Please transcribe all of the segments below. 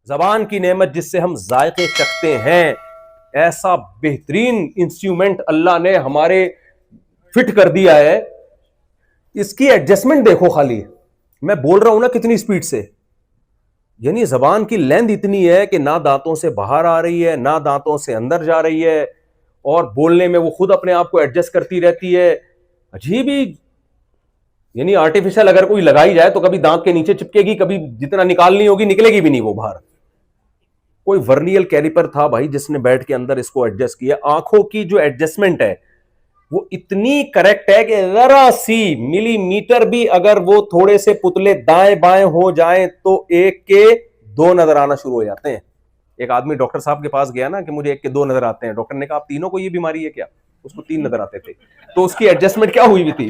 زبان کی نعمت جس سے ہم ذائقے چکھتے ہیں، ایسا بہترین انسٹرومنٹ اللہ نے ہمارے فٹ کر دیا ہے. اس کی ایڈجسٹمنٹ دیکھو خالی، میں بول رہا ہوں نا کتنی سپیڈ سے، یعنی زبان کی لینتھ اتنی ہے کہ نہ دانتوں سے باہر آ رہی ہے نہ دانتوں سے اندر جا رہی ہے، اور بولنے میں وہ خود اپنے آپ کو ایڈجسٹ کرتی رہتی ہے. عجیب ہی، یعنی آرٹیفیشل اگر کوئی لگائی جائے تو کبھی دانت کے نیچے چپکے گی، کبھی جتنا نکالنی ہوگی نکلے گی بھی نہیں وہ باہر. کوئی ورنیل کیلیپر تھا بھائی جس نے بیٹھ کے اندر اس کو ایڈجسٹ کیا. آنکھوں کی جو ایڈجسٹمنٹ ہے وہ اتنی کریکٹ ہے کہ ذرا سی ملی میٹر بھی اگر وہ تھوڑے سے پتلے دائیں بائیں ہو جائیں تو ایک کے دو نظر آنا شروع ہو جاتے ہیں. ایک آدمی ڈاکٹر صاحب کے پاس گیا نا کہ مجھے ایک کے دو نظر آتے ہیں. ڈاکٹر نے کہا آپ تینوں کو یہ بیماری ہے کیا؟ اس کو تین نظر آتے تھے. تو اس کی ایڈجسٹمنٹ کیا ہوئی بھی تھی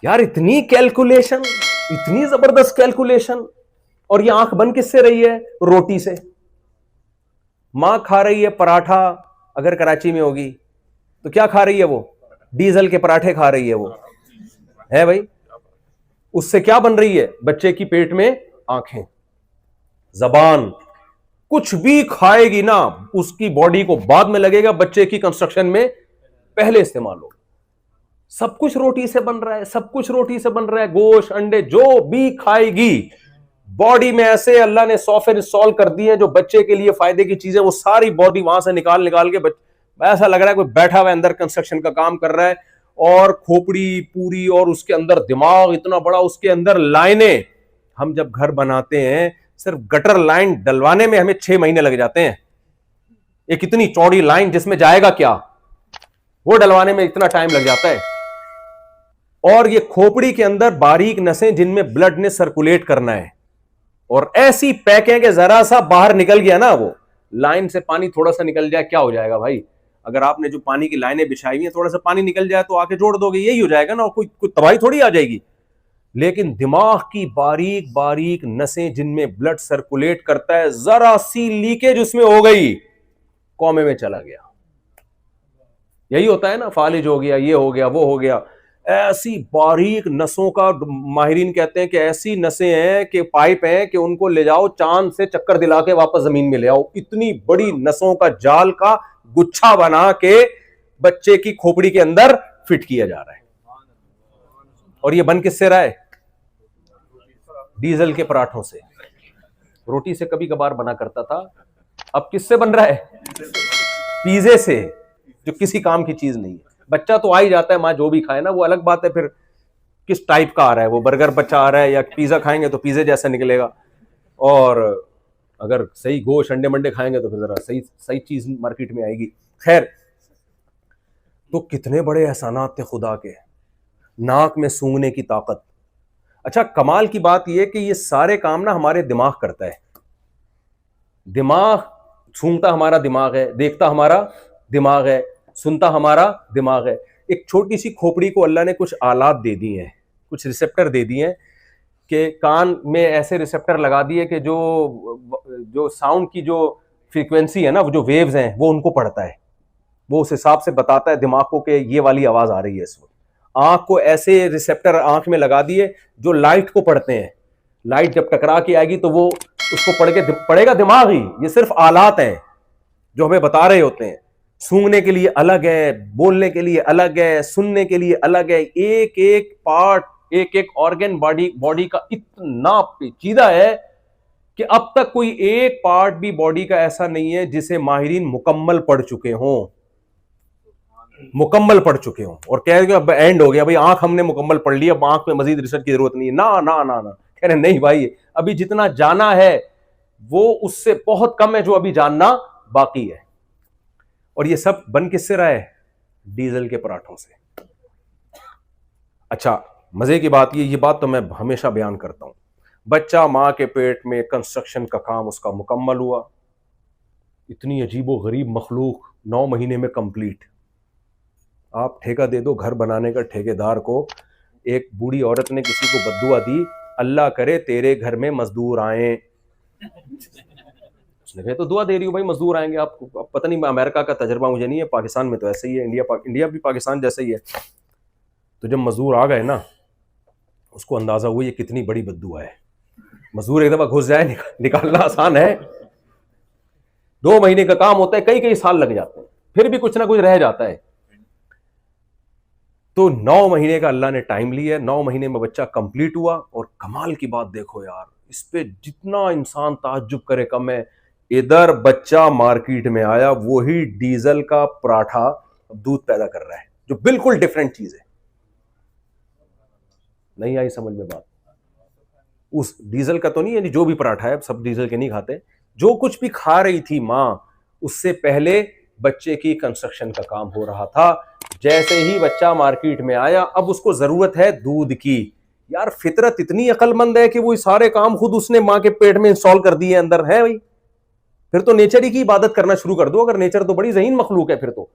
یار؟ اتنی کیلکولیشن، اتنی زبردست کیلکولیشن. اور یہ آنکھ بند کس سے رہی ہے؟ روٹی سے. ماں کھا رہی ہے پراٹھا، اگر کراچی میں ہوگی تو کیا کھا رہی ہے؟ وہ ڈیزل کے پراٹھے کھا رہی ہے. وہ ہے بھائی، اس سے کیا بن رہی ہے بچے کی پیٹ میں؟ آنکھیں. زبان کچھ بھی کھائے گی نا اس کی باڈی کو بعد میں لگے گا، بچے کی کنسٹرکشن میں پہلے استعمال ہوگا. سب کچھ روٹی سے بن رہا ہے، سب کچھ روٹی سے بن رہا ہے. گوشت انڈے جو بھی کھائے گی باڈی میں ایسے اللہ نے سافٹ ویئر انسٹال کر دی ہے جو بچے کے لیے فائدے کی چیزیں، وہ ساری باڈی وہاں سے نکال کے ایسا لگ رہا ہے کوئی بیٹھا ہوا اندر کنسٹرکشن کا کام کر رہا ہے. اور کھوپڑی پوری، اور اس کے اندر دماغ اتنا بڑا، اس کے اندر لائنیں. ہم جب گھر بناتے ہیں صرف گٹر لائن ڈلوانے میں ہمیں 6 مہینے لگ جاتے ہیں. ایک اتنی چوڑی لائن جس میں جائے گا کیا، وہ ڈلوانے میں اتنا ٹائم لگ جاتا ہے. اور یہ کھوپڑی کے اندر باریک نسیں جن میں بلڈ نے سرکولیٹ کرنا ہے، اور ایسی پیک ہے کہ ذرا سا باہر نکل گیا نا، وہ لائن سے پانی تھوڑا سا نکل جائے کیا ہو جائے گا بھائی؟ اگر آپ نے جو پانی کی لائنیں بچھائی ہیں تھوڑا سا پانی نکل جائے تو آ کے جوڑ دو گے، یہی ہو جائے گا نا، کوئی تباہی تھوڑی آ جائے گی. لیکن دماغ کی باریک باریک نسیں جن میں بلڈ سرکولیٹ کرتا ہے، ذرا سی لیکیج اس میں ہو گئی کومے میں چلا گیا. یہی ہوتا ہے نا، فالج ہو گیا، یہ ہو گیا، وہ ہو گیا. ایسی باریک نسوں کا ماہرین کہتے ہیں کہ ایسی نسیں ہیں کہ پائپ ہیں کہ ان کو لے جاؤ چاند سے چکر دلا کے واپس زمین میں لے آؤ. اتنی بڑی نسوں کا جال کا گچھا بنا کے بچے کی کھوپڑی کے اندر فٹ کیا جا رہا ہے. اور یہ بن کس سے رہا ہے؟ ڈیزل کے پراٹھوں سے. روٹی سے کبھی کبھار بنا کرتا تھا، اب کس سے بن رہا ہے؟ پیزے سے، جو کسی کام کی چیز نہیں ہے. بچہ تو آ ہی جاتا ہے، ماں جو بھی کھائے نا، وہ الگ بات ہے پھر کس ٹائپ کا آ رہا ہے. وہ برگر بچہ آ رہا ہے یا پیزا کھائیں گے تو پیزے جیسا نکلے گا، اور اگر صحیح گوشت انڈے منڈے کھائیں گے تو پھر ذرا صحیح چیز مارکیٹ میں آئے گی. خیر، تو کتنے بڑے احسانات تھے خدا کے. ناک میں سونگھنے کی طاقت. اچھا، کمال کی بات یہ کہ یہ سارے کام نا ہمارے دماغ کرتا ہے. دماغ سونگھتا ہمارا دماغ ہے، دیکھتا ہمارا دماغ ہے، سنتا ہمارا دماغ ہے. ایک چھوٹی سی کھوپڑی کو اللہ نے کچھ آلات دے دی ہیں، کچھ ریسپٹر دے دی ہیں کہ کان میں ایسے ریسپٹر لگا دیے کہ جو ساؤنڈ کی جو فریکوینسی ہے نا، جو ویوز ہیں وہ ان کو پڑھتا ہے. وہ اس حساب سے بتاتا ہے دماغ کو کہ یہ والی آواز آ رہی ہے اس وقت. آنکھ کو ایسے ریسپٹر آنکھ میں لگا دیے جو لائٹ کو پڑھتے ہیں. لائٹ جب ٹکرا کے آئے گی تو وہ اس کو پڑھے گا دماغ ہی. یہ صرف آلات ہیں جو ہمیں بتا رہے ہوتے ہیں. سونگنے کے لیے الگ ہے، بولنے کے لیے الگ ہے، سننے کے لیے الگ ہے. ایک ایک پارٹ، ایک ایک آرگن باڈی کا اتنا پیچیدہ ہے کہ اب تک کوئی ایک پارٹ بھی باڈی کا ایسا نہیں ہے جسے ماہرین مکمل پڑھ چکے ہوں، اور کہہ رہے کہ اب اینڈ ہو گیا بھائی، آنکھ ہم نے مکمل پڑھ لی، اب آنکھ میں مزید ریسرچ کی ضرورت نہیں ہے. نہ کہہ رہے نہیں بھائی، ابھی جتنا جانا ہے وہ اس سے بہت کم ہے جو ابھی جاننا باقی ہے. اور یہ سب بن کس سے رہا ہے؟ ڈیزل کے پراٹھوں سے. اچھا، مزے کی بات یہ بات تو میں ہمیشہ بیان کرتا ہوں، بچہ ماں کے پیٹ میں کنسٹرکشن کا کام اس کا مکمل ہوا. اتنی عجیب و غریب مخلوق 9 مہینے میں کمپلیٹ. آپ ٹھیکہ دے دو گھر بنانے کا ٹھیکیدار کو. ایک بوڑھی عورت نے کسی کو بددعا دی، اللہ کرے تیرے گھر میں مزدور آئیں. اس نے کہا تو دعا دے رہی ہوں بھائی مزدور آئیں گے. آپ کو پتہ نہیں، امریکہ کا تجربہ مجھے نہیں ہے، پاکستان میں تو ایسے ہی ہے، انڈیا بھی پاکستان جیسے ہی ہے. تو جب مزدور آ گئے نا، اس کو اندازہ ہوا یہ کتنی بڑی بددعا ہے. مزدور ایک دفعہ گھس جائے نکالنا آسان ہے، 2 مہینے کا کام ہوتا ہے، کئی سال لگ جاتے ہیں، پھر بھی کچھ نہ کچھ رہ جاتا ہے. تو 9 مہینے کا اللہ نے ٹائم لیا ہے، 9 مہینے میں بچہ کمپلیٹ ہوا. اور کمال کی بات دیکھو یار، اس پہ جتنا انسان تعجب کرے کم ہے. ادھر بچہ مارکیٹ میں آیا، وہی ڈیزل کا پراٹھا دودھ پیدا کر رہا ہے، جو بالکل ڈیفرنٹ چیز ہے. نہیں آئی سمجھ میں بات؟ اس ڈیزل کا تو نہیں ہے، جو بھی پراٹھا ہے سب ڈیزل کے نہیں کھاتے، جو کچھ بھی کھا رہی تھی ماں، اس سے پہلے بچے کی کنسٹرکشن کا کام ہو رہا تھا. جیسے ہی بچہ مارکیٹ میں آیا، اب اس کو ضرورت ہے دودھ کی. یار فطرت اتنی عقل مند ہے کہ وہ سارے کام خود اس نے ماں کے پیٹ میں انسٹال کر دیے اندر ہے بھائی. پھر تو نیچر ہی کی عبادت کرنا شروع کر دو، اگر نیچر تو بڑی ذہین مخلوق ہے. پھر تو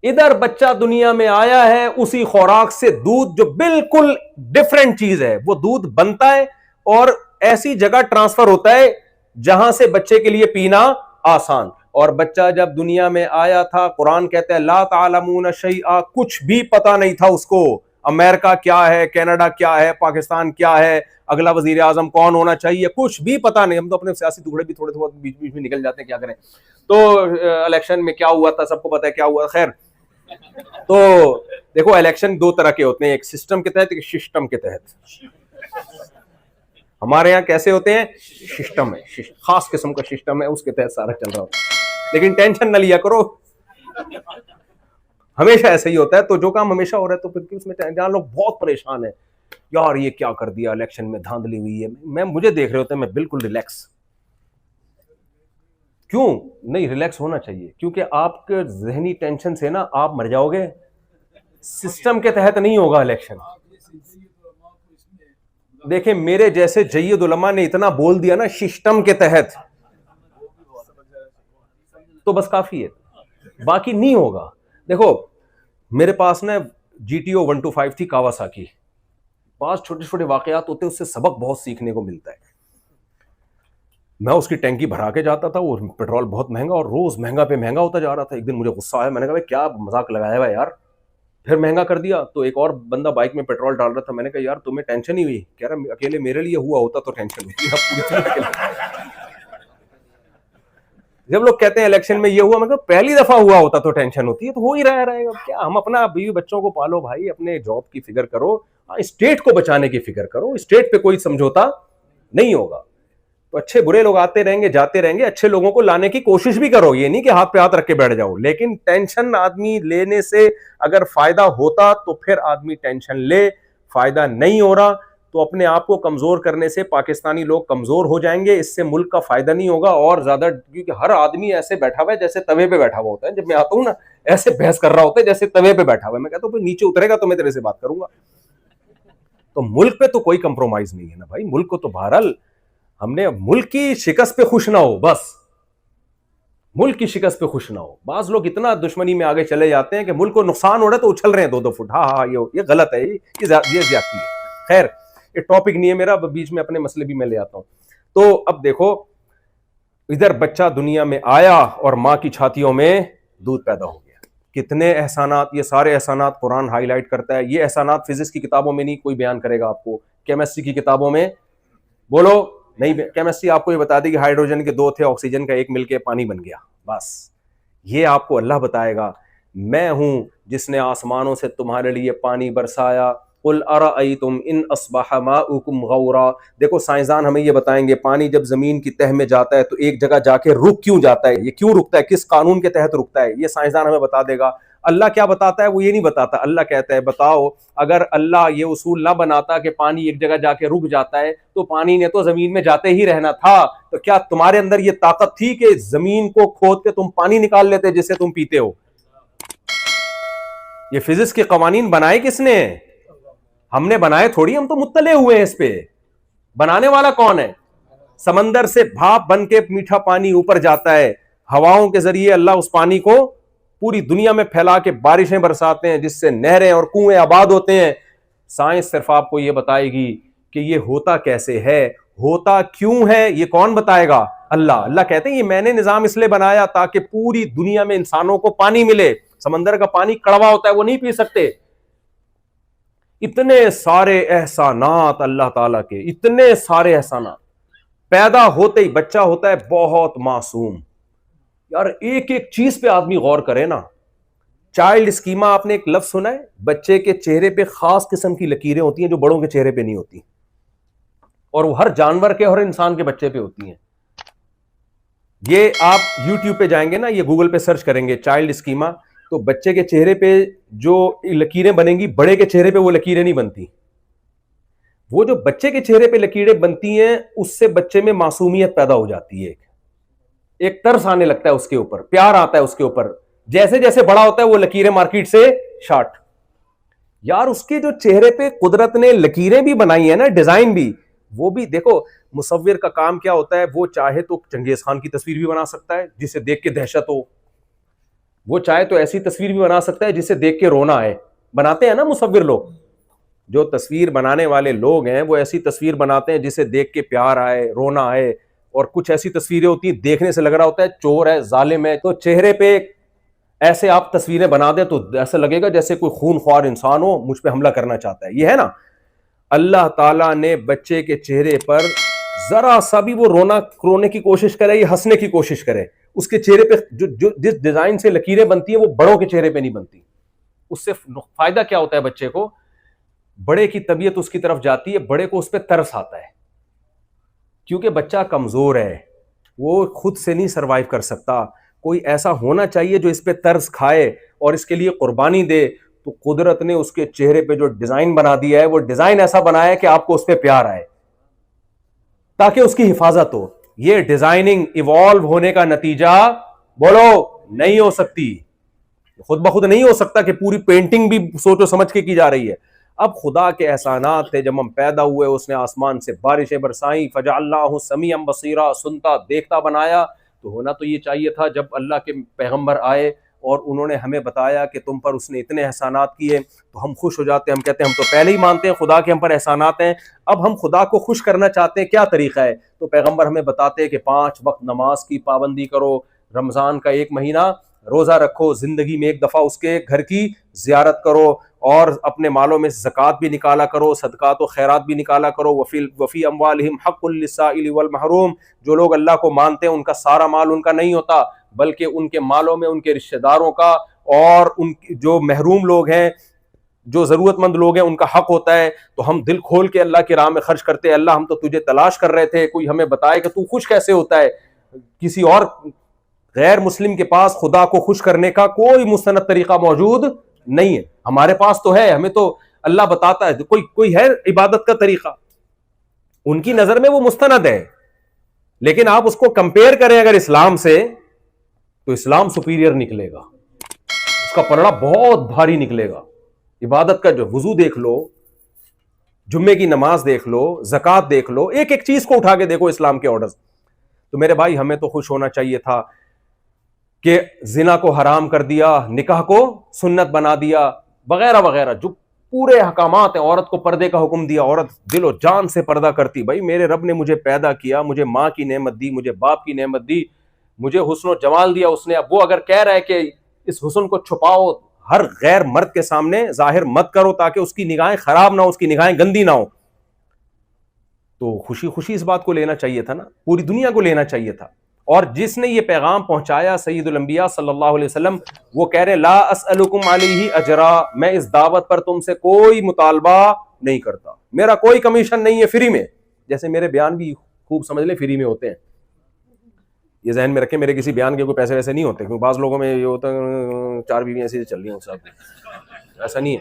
ادھر بچہ دنیا میں آیا ہے، اسی خوراک سے دودھ جو بالکل ڈفرینٹ چیز ہے وہ دودھ بنتا ہے اور ایسی جگہ ٹرانسفر ہوتا ہے جہاں سے بچے کے لیے پینا آسان. اور بچہ جب دنیا میں آیا تھا، قرآن کہتا ہے لا تعلمون شیئا، کچھ بھی پتا نہیں تھا اس کو. امریکہ کیا ہے، کینیڈا کیا ہے، پاکستان کیا ہے، اگلا وزیر اعظم کون ہونا چاہیے، کچھ بھی پتا نہیں. ہم تو اپنے سیاسی ٹکڑے بھی تھوڑے بیچ میں نکل جاتے ہیں، کیا کریں. تو الیکشن میں کیا ہوا تھا سب کو پتا ہے کیا ہوا. خیر، تو دیکھو الیکشن 2 طرح کے ہوتے ہیں، ایک سسٹم کے تحت، ایک سسٹم کے تحت. ہمارے یہاں کیسے ہوتے ہیں؟ سسٹم ہے، خاص قسم کا سسٹم ہے، اس کے تحت سارا چل رہا ہوتا ہے. لیکن ٹینشن نہ لیا کرو، ہمیشہ ایسا ہی ہوتا ہے. تو جو کام ہمیشہ ہو رہا ہے تو پھر اس میں جہاں لوگ بہت پریشان ہیں، یار یہ کیا کر دیا، الیکشن میں دھاندلی ہوئی ہے، مجھے دیکھ رہے ہوتے ہیں میں بالکل ریلیکس. کیوں نہیں ریلیکس ہونا چاہیے؟ کیونکہ آپ کے ذہنی ٹینشن سے نا آپ مر جاؤ گے. سسٹم کے تحت نہیں ہوگا الیکشن. دیکھیں میرے جیسے جید علماء نے اتنا بول دیا نا سسٹم کے تحت، تو بس کافی ہے، باقی نہیں ہوگا. دیکھو میرے پاس نا GTO 125 تھی کاواساکی. بعض چھوٹے چھوٹے واقعات ہوتے ہیں، اس سے سبق بہت سیکھنے کو ملتا ہے. میں اس کی ٹینکی بھرا کے جاتا تھا، وہ پیٹرول بہت مہنگا اور روز مہنگا پہ مہنگا ہوتا جا رہا تھا. ایک دن مجھے غصہ آیا، میں نے کہا بھائی کیا مذاق لگایا ہوا یار، پھر مہنگا کر دیا. تو ایک اور بندہ بائک میں پیٹرول ڈال رہا تھا، میں نے کہا یار تمہیں ٹینشن ہی ہوئی؟ کہہ رہا اکیلے میرے لیے ہوا ہوتا تو ٹینشن ہوتی. جب لوگ کہتے ہیں الیکشن میں یہ ہوا، میں کہا پہلی دفعہ ہوا ہوتا تو ٹینشن ہوتی ہے، تو ہو ہی رہے گا کیا. ہم اپنا بیوی بچوں کو پالو بھائی، اپنے جاب کی فکر کرو، اسٹیٹ کو بچانے کی فکر کرو. اسٹیٹ پہ کوئی سمجھوتا نہیں ہوگا. تو اچھے برے لوگ آتے رہیں گے جاتے رہیں گے، اچھے لوگوں کو لانے کی کوشش بھی کرو، یہ نہیں کہ ہاتھ پہ ہاتھ رکھ کے بیٹھ جاؤ. لیکن ٹینشن آدمی لینے سے اگر فائدہ ہوتا تو پھر آدمی ٹینشن لے. فائدہ نہیں ہو رہا تو اپنے آپ کو کمزور کرنے سے پاکستانی لوگ کمزور ہو جائیں گے، اس سے ملک کا فائدہ نہیں ہوگا اور زیادہ. کیونکہ ہر آدمی ایسے بیٹھا ہوا ہے جیسے توے پہ بیٹھا ہوا ہوتا ہے. جب میں آتا ہوں نا ایسے بحث کر رہا ہوتا ہے جیسے توے پہ بیٹھا ہوا ہے. میں کہتا ہوں نیچے اترے گا تو میں تیرے سے بات کروں گا. تو ملک پہ تو کوئی کمپرومائز نہیں ہے نا بھائی. ملک کو تو بہرحال ہم نے ملک کی شکست پہ خوش نہ ہو، بس ملک کی شکست پہ خوش نہ ہو. بعض لوگ اتنا دشمنی میں آگے چلے جاتے ہیں کہ ملک کو نقصان ہو رہا ہے تو اچھل رہے ہیں 2-2 فٹ. ہاں یہ غلط ہے، یہ زیادتی ہے. خیر یہ ٹاپک نہیں ہے میرا، بیچ میں اپنے مسئلے بھی میں لے آتا ہوں. تو اب دیکھو ادھر بچہ دنیا میں آیا اور ماں کی چھاتیوں میں دودھ پیدا ہو گیا. کتنے احسانات، یہ سارے احسانات قرآن ہائی لائٹ کرتا ہے. یہ احسانات فزکس کی کتابوں میں نہیں کوئی بیان کرے گا آپ کو، کیمسٹری کی کتابوں میں بولو نہیں. کیمسٹری آپ کو یہ بتا دی کہ ہائیڈروجن کے 2 تھے، آکسیجن کا 1 مل کے پانی بن گیا، بس. یہ آپ کو اللہ بتائے گا میں ہوں جس نے آسمانوں سے تمہارے لیے پانی برسایا. قل ارأیتم ان اصبح ماؤکم غورا. دیکھو سائنسدان ہمیں یہ بتائیں گے پانی جب زمین کی تہ میں جاتا ہے تو ایک جگہ جا کے رک کیوں جاتا ہے، یہ کیوں رکتا ہے، کس قانون کے تحت رکتا ہے، یہ سائنسدان ہمیں بتا دے گا. اللہ کیا بتاتا ہے وہ یہ نہیں بتاتا. اللہ کہتا ہے بتاؤ اگر اللہ یہ اصول نہ بناتا کہ پانی ایک جگہ جا کے رک جاتا ہے تو پانی نے تو زمین میں جاتے ہی رہنا تھا. تو کیا تمہارے اندر یہ طاقت تھی کہ زمین کو کھود کے تم پانی نکال لیتے جسے تم پیتے ہو؟ یہ فزکس کے قوانین بنائے کس نے؟ ہم نے بنائے تھوڑی، ہم تو مطلع ہوئے ہیں اس پہ. بنانے والا کون ہے؟ سمندر سے بھاپ بن کے میٹھا پانی اوپر جاتا ہے، ہواؤں کے ذریعے اللہ اس پانی کو پوری دنیا میں پھیلا کے بارشیں برساتے ہیں جس سے نہریں اور کنویں آباد ہوتے ہیں. سائنس صرف آپ کو یہ بتائے گی کہ یہ ہوتا کیسے ہے، ہوتا کیوں ہے، یہ کون بتائے گا؟ اللہ. اللہ کہتے ہیں یہ میں نے نظام اس لیے بنایا تاکہ پوری دنیا میں انسانوں کو پانی ملے. سمندر کا پانی کڑوا ہوتا ہے، وہ نہیں پی سکتے. اتنے سارے احسانات اللہ تعالیٰ کے، اتنے سارے احسانات. پیدا ہوتے ہی بچہ ہوتا ہے بہت معصوم. یار ایک ایک چیز پہ آدمی غور کرے نا. چائلڈ اسکیما آپ نے ایک لفظ سنا ہے؟ بچے کے چہرے پہ خاص قسم کی لکیریں ہوتی ہیں جو بڑوں کے چہرے پہ نہیں ہوتی، اور وہ ہر جانور کے اور انسان کے بچے پہ ہوتی ہیں. یہ آپ یوٹیوب پہ جائیں گے نا، یہ گوگل پہ سرچ کریں گے چائلڈ اسکیما، تو بچے کے چہرے پہ جو لکیریں بنیں گی بڑے کے چہرے پہ وہ لکیریں نہیں بنتی. وہ جو بچے کے چہرے پہ لکیریں بنتی ہیں اس سے بچے میں معصومیت پیدا ہو جاتی ہے، ایک ترس آنے لگتا ہے اس کے اوپر، پیار آتا ہے اس کے اوپر. جیسے جیسے بڑا ہوتا ہے وہ لکیریں مارکیٹ سے شارٹ. یار اس کے جو چہرے پہ قدرت نے لکیریں بھی بنائی ہیں نا، ڈیزائن بھی، وہ بھی دیکھو. مصور کا کام کیا ہوتا ہے؟ وہ چاہے تو چنگیز خان کی تصویر بھی بنا سکتا ہے جسے دیکھ کے دہشت ہو، وہ چاہے تو ایسی تصویر بھی بنا سکتا ہے جسے دیکھ کے رونا آئے. بناتے ہیں نا مصور لوگ، جو تصویر بنانے والے لوگ ہیں وہ ایسی تصویر بناتے ہیں جسے دیکھ کے پیار آئے، رونا آئے. اور کچھ ایسی تصویریں ہوتی ہیں دیکھنے سے لگ رہا ہوتا ہے چور ہے، ظالم ہے. تو چہرے پہ ایسے آپ تصویریں بنا دیں تو ایسا لگے گا جیسے کوئی خون خوار انسان ہو مجھ پہ حملہ کرنا چاہتا ہے. یہ ہے نا، اللہ تعالیٰ نے بچے کے چہرے پر ذرا سا بھی وہ رونے کی کوشش کرے یا ہنسنے کی کوشش کرے، اس کے چہرے پہ جو جس ڈیزائن سے لکیریں بنتی ہیں وہ بڑوں کے چہرے پہ نہیں بنتی. اس سے فائدہ کیا ہوتا ہے بچے کو؟ بڑے کی طبیعت اس کی طرف جاتی ہے، بڑے کو اس پہ ترس آتا ہے، کیونکہ بچہ کمزور ہے، وہ خود سے نہیں سروائیو کر سکتا. کوئی ایسا ہونا چاہیے جو اس پہ ترس کھائے اور اس کے لیے قربانی دے. تو قدرت نے اس کے چہرے پہ جو ڈیزائن بنا دیا ہے، وہ ڈیزائن ایسا بنایا ہے کہ آپ کو اس پہ پیار آئے تاکہ اس کی حفاظت ہو. یہ ڈیزائننگ ایوالو ہونے کا نتیجہ بولو نہیں ہو سکتی، خود بخود نہیں ہو سکتا کہ پوری پینٹنگ بھی سوچو سمجھ کے کی جا رہی ہے. اب خدا کے احسانات تھے، جب ہم پیدا ہوئے اس نے آسمان سے بارشیں برسائیں، فجعلناہ سمیعا بصیرا، سنتا دیکھتا بنایا. تو ہونا تو یہ چاہیے تھا جب اللہ کے پیغمبر آئے اور انہوں نے ہمیں بتایا کہ تم پر اس نے اتنے احسانات کیے تو ہم خوش ہو جاتے ہیں. ہم کہتے ہیں ہم تو پہلے ہی مانتے ہیں خدا کے ہم پر احسانات ہیں، اب ہم خدا کو خوش کرنا چاہتے ہیں، کیا طریقہ ہے؟ تو پیغمبر ہمیں بتاتے ہیں کہ 5 وقت نماز کی پابندی کرو، رمضان کا 1 مہینہ روزہ رکھو، زندگی میں 1 دفعہ اس کے گھر کی زیارت کرو، اور اپنے مالوں میں زکوٰۃ بھی نکالا کرو، صدقات و خیرات بھی نکالا کرو. وفی اموالہم حق للسائل والمحروم. جو لوگ اللہ کو مانتے ہیں ان کا سارا مال ان کا نہیں ہوتا، بلکہ ان کے مالوں میں ان کے رشتہ داروں کا اور ان جو محروم لوگ ہیں، جو ضرورت مند لوگ ہیں، ان کا حق ہوتا ہے. تو ہم دل کھول کے اللہ کی راہ میں خرچ کرتے ہیں. اللہ ہم تو تجھے تلاش کر رہے تھے، کوئی ہمیں بتائے کہ تو خوش کیسے ہوتا ہے. کسی اور غیر مسلم کے پاس خدا کو خوش کرنے کا کوئی مستند طریقہ موجود نہیں ہے. ہمارے پاس تو ہے، ہمیں تو اللہ بتاتا ہے. کوئی ہے عبادت کا طریقہ، ان کی نظر میں وہ مستند ہے، لیکن آپ اس کو کمپیئر کریں اگر اسلام سے تو اسلام سپیریئر نکلے گا، اس کا پلڑا بہت بھاری نکلے گا. عبادت کا جو وضو دیکھ لو، جمعے کی نماز دیکھ لو، زکوٰۃ دیکھ لو، ایک ایک چیز کو اٹھا کے دیکھو اسلام کے آرڈرز. تو میرے بھائی ہمیں تو خوش ہونا چاہیے تھا کہ زنا کو حرام کر دیا، نکاح کو سنت بنا دیا، وغیرہ وغیرہ جو پورے احکامات ہیں. عورت کو پردے کا حکم دیا، عورت دل و جان سے پردہ کرتی. بھائی میرے رب نے مجھے پیدا کیا، مجھے ماں کی نعمت دی، مجھے باپ کی نعمت دی، مجھے حسن و جمال دیا اس نے. اب وہ اگر کہہ رہا ہے کہ اس حسن کو چھپاؤ، ہر غیر مرد کے سامنے ظاہر مت کرو تاکہ اس کی نگاہیں خراب نہ ہو، اس کی نگاہیں گندی نہ ہو، تو خوشی خوشی اس بات کو لینا چاہیے تھا نا، پوری دنیا کو لینا چاہیے تھا. اور جس نے یہ پیغام پہنچایا سید الانبیاء صلی اللہ علیہ وسلم، وہ کہہ رہے لا اسألکم علیہ اجرا، میں اس دعوت پر تم سے کوئی مطالبہ نہیں کرتا، میرا کوئی کمیشن نہیں ہے، فری میں. جیسے میرے بیان بھی خوب سمجھ لیں فری میں ہوتے ہیں، یہ ذہن میں رکھیں، میرے کسی بیان کے کوئی پیسے ویسے نہیں ہوتے، کیونکہ بعض لوگوں میں یہ ہوتا ہے 4 بیویاں ایسی چل رہی ہیں صاحب، ایسا نہیں ہے.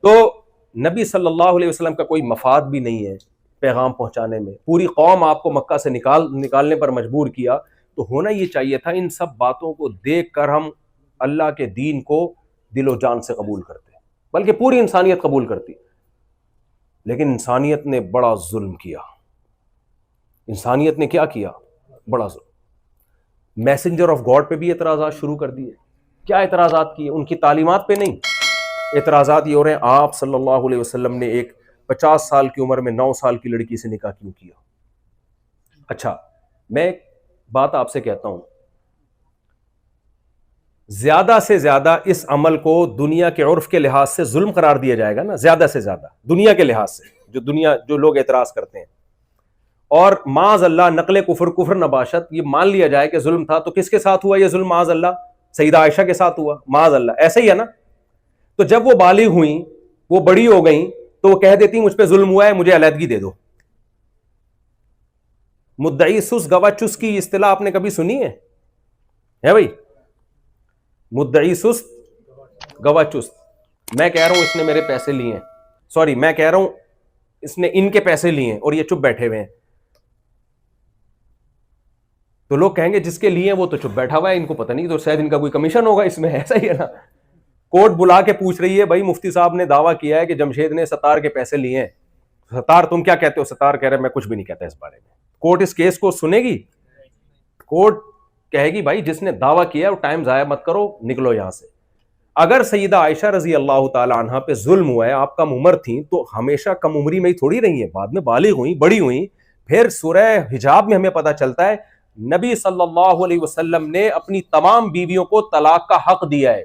تو نبی صلی اللہ علیہ وسلم کا کوئی مفاد بھی نہیں ہے پیغام پہنچانے میں. پوری قوم آپ کو مکہ سے نکالنے پر مجبور کیا. تو ہونا یہ چاہیے تھا ان سب باتوں کو دیکھ کر ہم اللہ کے دین کو دل و جان سے قبول کرتے، بلکہ پوری انسانیت قبول کرتی. لیکن انسانیت نے بڑا ظلم کیا. انسانیت نے کیا کیا؟ بڑا ظلم. میسنجر آف گاڈ پہ بھی اعتراضات شروع کر دیے. کیا اعتراضات کیے؟ ان کی تعلیمات پہ نہیں. اعتراضات یہ ہو رہے ہیں آپ صلی اللہ علیہ وسلم نے ایک 50 سال کی عمر میں 9 سال کی لڑکی سے نکاح کیوں کیا؟ اچھا میں ایک بات آپ سے کہتا ہوں، زیادہ سے زیادہ اس عمل کو دنیا کے عرف کے لحاظ سے ظلم قرار دیا جائے گا نا, زیادہ سے زیادہ دنیا کے لحاظ سے, جو لوگ اعتراض کرتے ہیں, اور معاذ اللہ نقل کفر نباشت یہ مان لیا جائے کہ ظلم تھا, تو کس کے ساتھ ہوا یہ ظلم؟ معاذ اللہ سیدہ عائشہ کے ساتھ ہوا, معاذ اللہ. ایسا ہی ہے نا. تو جب وہ بالغ ہوئیں, وہ بڑی ہو گئیں, تو وہ کہہ دیتی مجھ پہ ظلم ہوا ہے, مجھے علیحدگی دے دو. مدعی سست گواہ چست کی اصطلاح آپ نے کبھی سنی ہے بھائی؟ مدعی سست گواہ چست. میں کہہ رہا ہوں اس نے میرے پیسے لیے ہیں, سوری میں کہہ رہا ہوں اس نے ان کے پیسے لیے ہیں اور یہ چپ بیٹھے ہوئے ہیں, تو لوگ کہیں گے جس کے لیے وہ تو چپ بیٹھا ہوا ہے, ان کو پتہ نہیں, تو شاید ان کا کوئی کمیشن ہوگا اس میں. ایسا ہی ہے نا. کورٹ بلا کے پوچھ رہی ہے بھائی مفتی صاحب نے دعویٰ کیا ہے کہ جمشید نے ستار کے پیسے لیے ہیں, ستار تم کیا کہتے ہو؟ ستار کہہ رہے میں کچھ بھی نہیں کہتا اس بارے میں. کورٹ اس کیس کو سنے گی؟ کورٹ کہے گی بھائی جس نے دعویٰ کیا ہے وہ ٹائم ضائع مت کرو, نکلو یہاں سے. اگر سیدہ عائشہ رضی اللہ تعالی عنہا پہ ظلم ہوا ہے, آپ کم عمر تھیں, تو ہمیشہ کم عمری میں ہی تھوڑی رہی ہیں, بعد میں بالغ ہوئیں, بڑی ہوئیں. پھر سورہ حجاب میں ہمیں پتہ چلتا ہے نبی صلی اللہ علیہ وسلم نے اپنی تمام بیویوں کو طلاق کا حق دیا ہے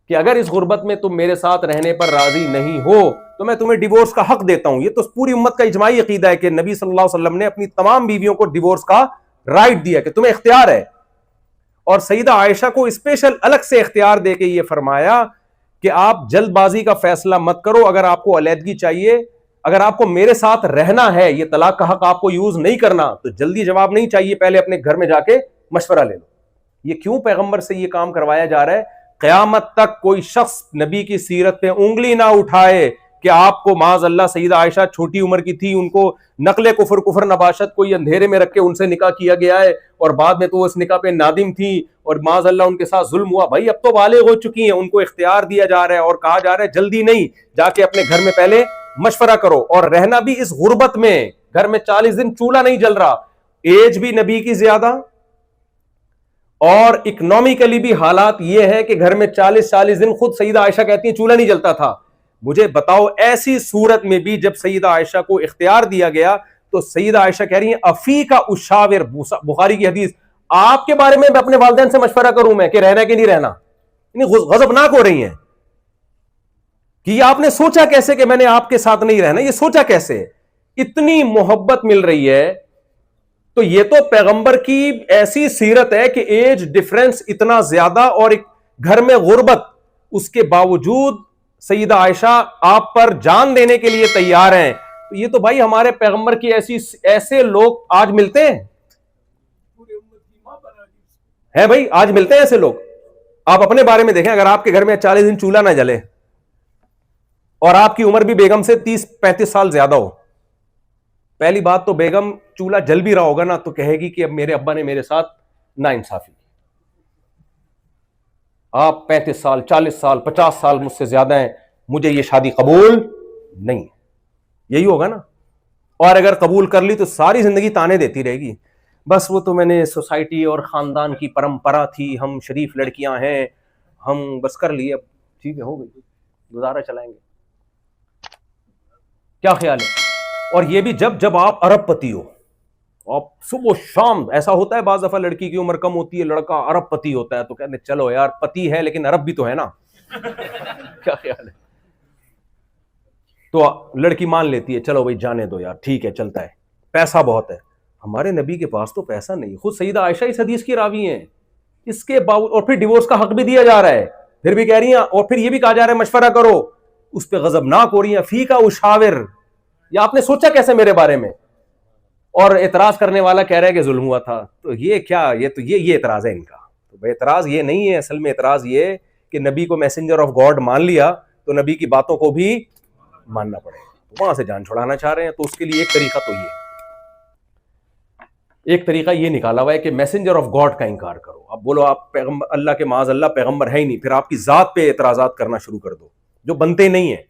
کہ اگر اس غربت میں تم میرے ساتھ رہنے پر راضی نہیں ہو تو میں تمہیں ڈیورس کا حق دیتا ہوں. یہ تو پوری امت کا اجماعی عقیدہ ہے کہ نبی صلی اللہ علیہ وسلم نے اپنی تمام بیویوں کو ڈیورس کا رائٹ دیا کہ تمہیں اختیار ہے. اور سیدہ عائشہ کو اسپیشل الگ سے اختیار دے کے یہ فرمایا کہ آپ جلد بازی کا فیصلہ مت کرو, اگر آپ کو علیحدگی چاہیے, اگر آپ کو میرے ساتھ رہنا ہے, یہ طلاق کا حق آپ کو یوز نہیں کرنا, تو جلدی جواب نہیں چاہیے, پہلے اپنے گھر میں جا کے مشورہ لے لو. یہ کیوں پیغمبر سے یہ کام کروایا جا رہا ہے؟ قیامت تک کوئی شخص نبی کی سیرت پہ انگلی نہ اٹھائے کہ آپ کو معاذ اللہ سیدہ عائشہ چھوٹی عمر کی تھی, ان کو نقل کفر نباشت کوئی اندھیرے میں رکھ کے ان سے نکاح کیا گیا ہے, اور بعد میں تو وہ اس نکاح پہ نادم تھی اور معاذ اللہ ان کے ساتھ ظلم ہوا. بھائی اب تو بالغ ہو چکی ہیں, ان کو اختیار دیا جا رہا ہے اور کہا جا رہا ہے جلدی نہیں, جا کے اپنے گھر میں پہلے مشورہ کرو. اور رہنا بھی اس غربت میں, گھر میں 40 دن چولہا نہیں جل رہا, ایج بھی نبی کی زیادہ, اور اکنومیکلی بھی حالات یہ ہے کہ گھر میں 40 دن خود سیدہ عائشہ کہتی ہیں چولہا نہیں جلتا تھا. مجھے بتاؤ ایسی صورت میں بھی جب سیدہ عائشہ کو اختیار دیا گیا تو سیدہ عائشہ کہہ رہی ہیں افیکا اشاور, بخاری کی حدیث, آپ کے بارے میں اپنے والدین سے مشورہ کروں میں کہ رہنا کہ نہیں رہنا. غضبناک ہو رہی ہیں کہ یہ آپ نے سوچا کیسے کہ میں نے آپ کے ساتھ نہیں رہنا, یہ سوچا کیسے؟ اتنی محبت مل رہی ہے. تو یہ تو پیغمبر کی ایسی سیرت ہے کہ ایج ڈفرنس اتنا زیادہ اور ایک گھر میں غربت, اس کے باوجود سیدہ عائشہ آپ پر جان دینے کے لیے تیار ہیں. تو یہ تو بھائی ہمارے پیغمبر کی ایسے لوگ آج ملتے ہیں بھائی, آج ملتے ہیں ایسے لوگ. آپ اپنے بارے میں دیکھیں, اگر آپ کے گھر میں 40 دن چولہا نہ جلے اور آپ کی عمر بھی بیگم سے 30-35 سال زیادہ ہو, پہلی بات تو بیگم چولہا جل بھی رہا ہوگا نا تو کہے گی کہ اب میرے ابا نے میرے ساتھ ناانصافی, آپ 35 سال 40 سال 50 سال مجھ سے زیادہ ہیں, مجھے یہ شادی قبول نہیں ہے, یہی ہوگا نا. اور اگر قبول کر لی تو ساری زندگی تانے دیتی رہے گی, بس وہ تو میں نے سوسائٹی اور خاندان کی پرمپرا تھی, ہم شریف لڑکیاں ہیں, ہم بس کر لیے, اب ٹھیک ہے ہو گئی, گزارا چلائیں گے. کیا خیال ہے؟ اور یہ بھی جب آپ ارب پتی ہو, آپ صبح شام, ایسا ہوتا ہے بعض دفعہ لڑکی کی عمر کم ہوتی ہے, لڑکا ارب پتی ہوتا ہے, تو کہتے ہیں چلو یار پتی ہے لیکن ارب بھی تو ہے نا. کیا خیال ہے؟ تو لڑکی مان لیتی ہے, چلو بھائی جانے دو یار, ٹھیک ہے چلتا ہے, پیسہ بہت ہے. ہمارے نبی کے پاس تو پیسہ نہیں, خود سیدہ عائشہ اس حدیث کی راوی ہیں, اس کے باوجود, اور پھر ڈیورس کا حق بھی دیا جا رہا ہے, پھر بھی کہہ رہی ہیں, اور پھر یہ بھی کہا جا رہا ہے مشورہ کرو, اس پہ غضبناک ہو رہی ہیں. فیکا اشاور, یا آپ نے سوچا کیسے میرے بارے میں؟ اور اعتراض کرنے والا کہہ رہا ہے کہ ظلم ہوا تھا. تو یہ کیا, یہ اعتراض ہے ان کا. تو اعتراض یہ نہیں ہے, اصل میں اعتراض یہ کہ نبی کو میسنجر آف گاڈ مان لیا تو نبی کی باتوں کو بھی ماننا پڑے گا, وہاں سے جان چھڑانا چاہ رہے ہیں. تو اس کے لیے ایک طریقہ تو ایک طریقہ یہ نکالا ہوا ہے کہ میسنجر آف گاڈ کا انکار کرو. اب بولو آپ پیغمبر, اللہ کے معاذ اللہ پیغمبر ہے ہی نہیں, پھر آپ کی ذات پہ اعتراضات کرنا شروع کر دو جو بنتے نہیں ہیں.